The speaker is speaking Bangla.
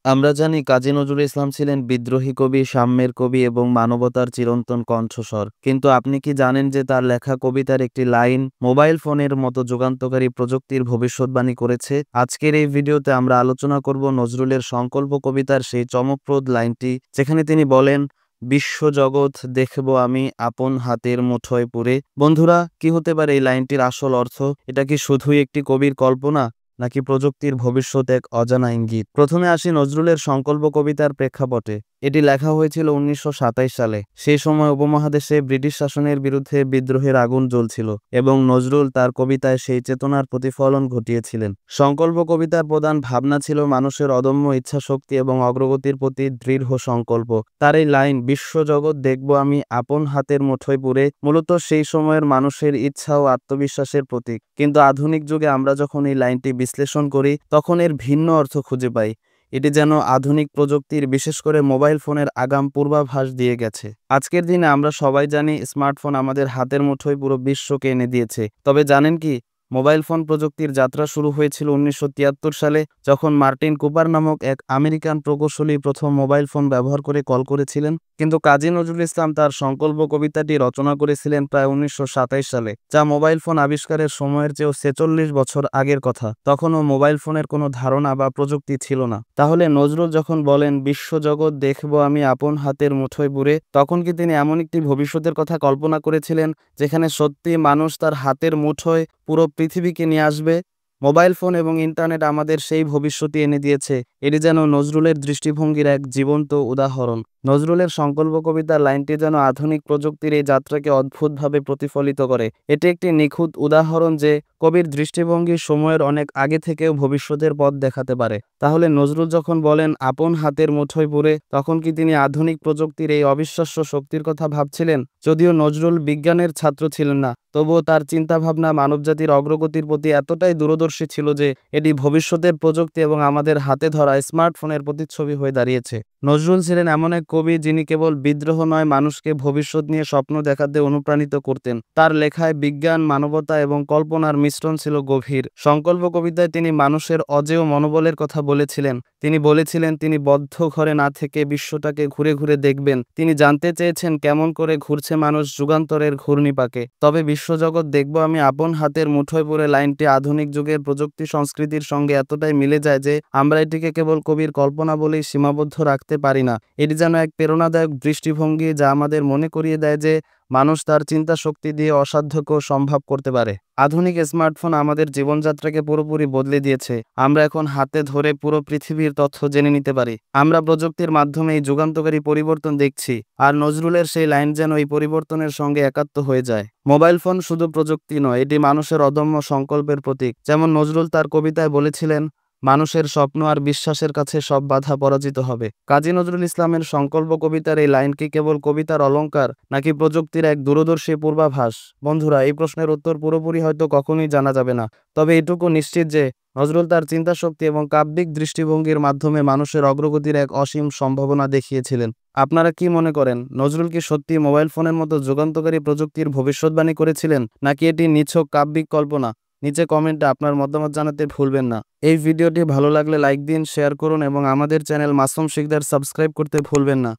আমরা জানি কাজী নজরুল ইসলাম ছিলেন বিদ্রোহী কবি, সাম্যের কবি এবং মানবতার চিরন্তন কণ্ঠস্বর। কিন্তু আপনি কি জানেন যে তার লেখা কবিতার একটি লাইন মোবাইল ফোনের মতো যুগান্তকারী প্রযুক্তির ভবিষ্যৎবাণী করেছে? আজকের এই ভিডিওতে আমরা আলোচনা করব নজরুলের সংকল্প কবিতার সেই চমকপ্রদ লাইনটি, যেখানে তিনি বলেন, বিশ্বজগৎ দেখব আমি আপন হাতের মুঠোয় পুরে। বন্ধুরা, কি হতে পারে এই লাইনটির আসল অর্থ? এটা কি শুধুই একটি কবির কল্পনা, নাকি প্রযুক্তির ভবিষ্যৎ এক অজানা ইঙ্গিত? প্রথমে আসি নজরুলের সংকল্প কবিতার প্রেক্ষাপটে। এটি লেখা হয়েছিল 1927 সালে। সেই সময় উপমহাদেশে ব্রিটিশ শাসনের বিরুদ্ধে বিদ্রোহের আগুন জ্বলছিল এবং নজরুল তার কবিতায় সেই চেতনার প্রতিফলন ঘটিয়েছিলেন। সংকল্প কবিতার প্রধান ভাবনা ছিল মানুষের অদম্য ইচ্ছাশক্তি এবং অগ্রগতির প্রতি দৃঢ় সংকল্প। তার এই লাইন, বিশ্বজগৎ দেখব আমি আপন হাতের মুঠোয় পুরে, মূলত সেই সময়ের মানুষের ইচ্ছা ও আত্মবিশ্বাসের প্রতীক। কিন্তু আধুনিক যুগে আমরা যখন এই লাইনটি বিশ্লেষণ করি, তখন এর ভিন্ন অর্থ খুঁজে পাই। এটি যেন আধুনিক প্রযুক্তির, বিশেষ করে মোবাইল ফোনের আগাম পূর্বাভাস দিয়ে গেছে। আজকের দিনে আমরা সবাই জানি, স্মার্টফোন আমাদের হাতের মুঠোয় পুরো বিশ্বকে এনে দিয়েছে। তবে জানেন কি, মোবাইল ফোন প্রযুক্তির যাত্রা শুরু হয়েছিল 1973 সালে, যখন মার্টিন কুপার নামক এক আমেরিকান প্রকৌশলী প্রথম মোবাইল ফোন ব্যবহার করে কল করেছিলেন। কিন্তু কাজী নজরুল ইসলাম তার সংকল্প কবিতাটি রচনা করেছিলেন প্রায় 1927 সালে, যা মোবাইল ফোন আবিষ্কারের সময়ের চেয়েও 46 বছর আগের কথা। তখনও মোবাইল ফোনের কোনো ধারণা বা প্রযুক্তি ছিল না। তাহলে নজরুল যখন বলেন, বিশ্বজগৎ দেখব আমি আপন হাতের মুঠোয় পুরে, তখন কি তিনি এমন একটি ভবিষ্যতের কথা কল্পনা করেছিলেন, যেখানে সত্যি মানুষ তার হাতের মুঠোয় পুরো পৃথিবীকে নিয়ে আসবে? মোবাইল ফোন এবং ইন্টারনেট আমাদের সেই ভবিষ্যৎই এনে দিয়েছে। এটি যেন নজরুলের দৃষ্টিভঙ্গির এক জীবন্ত উদাহরণ। নজরুলের সংকল্প কবিতার লাইনটি যেন আধুনিক প্রযুক্তির এই যাত্রাকে অদ্ভুতভাবে প্রতিফলিত করে। এটি একটি নিখুঁত উদাহরণ যে কবির দৃষ্টিভঙ্গি সময়ের অনেক আগে থেকেও ভবিষ্যতের পথ দেখাতে পারে। তাহলে নজরুল যখন বলেন আপন হাতের মুঠোয় পুরে, তখন কি তিনি আধুনিক প্রযুক্তির এই অবিশ্বাস্য শক্তির কথা ভাবছিলেন? যদিও নজরুল বিজ্ঞানের ছাত্র ছিলেন না, তবুও তার চিন্তাভাবনা মানবজাতির অগ্রগতির প্রতি এতটাই দূরদর্শী ছিল যে এটি ভবিষ্যতের প্রযুক্তি এবং আমাদের হাতে ধরা স্মার্টফোনের প্রতিচ্ছবি হয়ে দাঁড়িয়েছে। নজরুল ছিলেন এমন এক কবি, যিনি কেবল বিদ্রোহ নয়, মানুষকে ভবিষ্যৎ নিয়ে স্বপ্ন দেখাতে অনুপ্রাণিত করতেন। তার লেখায় বিজ্ঞান, মানবতা এবং কল্পনার মিশ্রণ ছিল গভীর। সংকল্প কবিতায় তিনি মানুষের অজেয় মনোবলের কথা বলেছিলেন। তিনি বলেছিলেন, তিনি বদ্ধ ঘরে না থেকে বিশ্বটাকে ঘুরে ঘুরে দেখবেন। তিনি জানতে চেয়েছেন কেমন করে ঘুরছে মানুষ যুগান্তরের ঘূর্ণিপাকে। তবে বিশ্বজগৎ দেখব আমি আপন হাতের মুঠোয় পুরে লাইনটি আধুনিক যুগের প্রযুক্তি সংস্কৃতির সঙ্গে এতটাই মিলে যায় যে আমরা এটিকে কেবল কবির কল্পনা বলেই সীমাবদ্ধ রাখতে পারি না। এটি যেন এক প্রেরণাদায়ক দৃষ্টিভঙ্গি, যা আমাদের মনে করিয়ে দেয় যে মানুষ তার চিন্তা শক্তি দিয়ে অসাধ্যকেও সম্ভব করতে পারে। আধুনিক স্মার্টফোন আমাদের জীবনযাত্রাকে পুরোপুরি বদলে দিয়েছে। আমরা এখন হাতে ধরে পুরো পৃথিবীর তথ্য জেনে নিতে পারি। আমরা প্রযুক্তির মাধ্যমে এই যুগান্তকারী পরিবর্তন দেখছি, আর নজরুলের সেই লাইন যেন এই পরিবর্তনের সঙ্গে একাত্ম হয়ে যায়। মোবাইল ফোন শুধু প্রযুক্তি নয়, এটি মানুষের অদম্য সংকল্পের প্রতীক। যেমন নজরুল তার কবিতায় বলেছিলেন, মানুষের স্বপ্ন আর বিশ্বাসের কাছে সব বাধা পরাজিত হবে। কাজী নজরুল ইসলামের সংকল্প কবিতার এই লাইন কি কেবল কবিতার অলংকার, নাকি প্রযুক্তির এক দূরদর্শী পূর্বাভাস? বন্ধুরা, এই প্রশ্নের উত্তর পুরোপুরি হয়তো কখনোই জানা যাবে না। তবে এটুকু নিশ্চিত যে নজরুল তার চিন্তাশক্তি এবং কাব্যিক দৃষ্টিভঙ্গির মাধ্যমে মানুষের অগ্রগতির এক অসীম সম্ভাবনা দেখিয়েছিলেন। আপনারা কি মনে করেন, নজরুল কি সত্যি মোবাইল ফোনের মতো যুগান্তকারী প্রযুক্তির ভবিষ্যৎবাণী করেছিলেন, নাকি এটি নিছক কাব্যিক কল্পনা? নিচে কমেন্টে আপনার মতামত জানাতে ভুলবেন না। এই ভিডিওটি ভালো লাগলে লাইক দিন, শেয়ার করুন এবং আমাদের চ্যানেল মাসুম শিকদার সাবস্ক্রাইব করতে ভুলবেন না।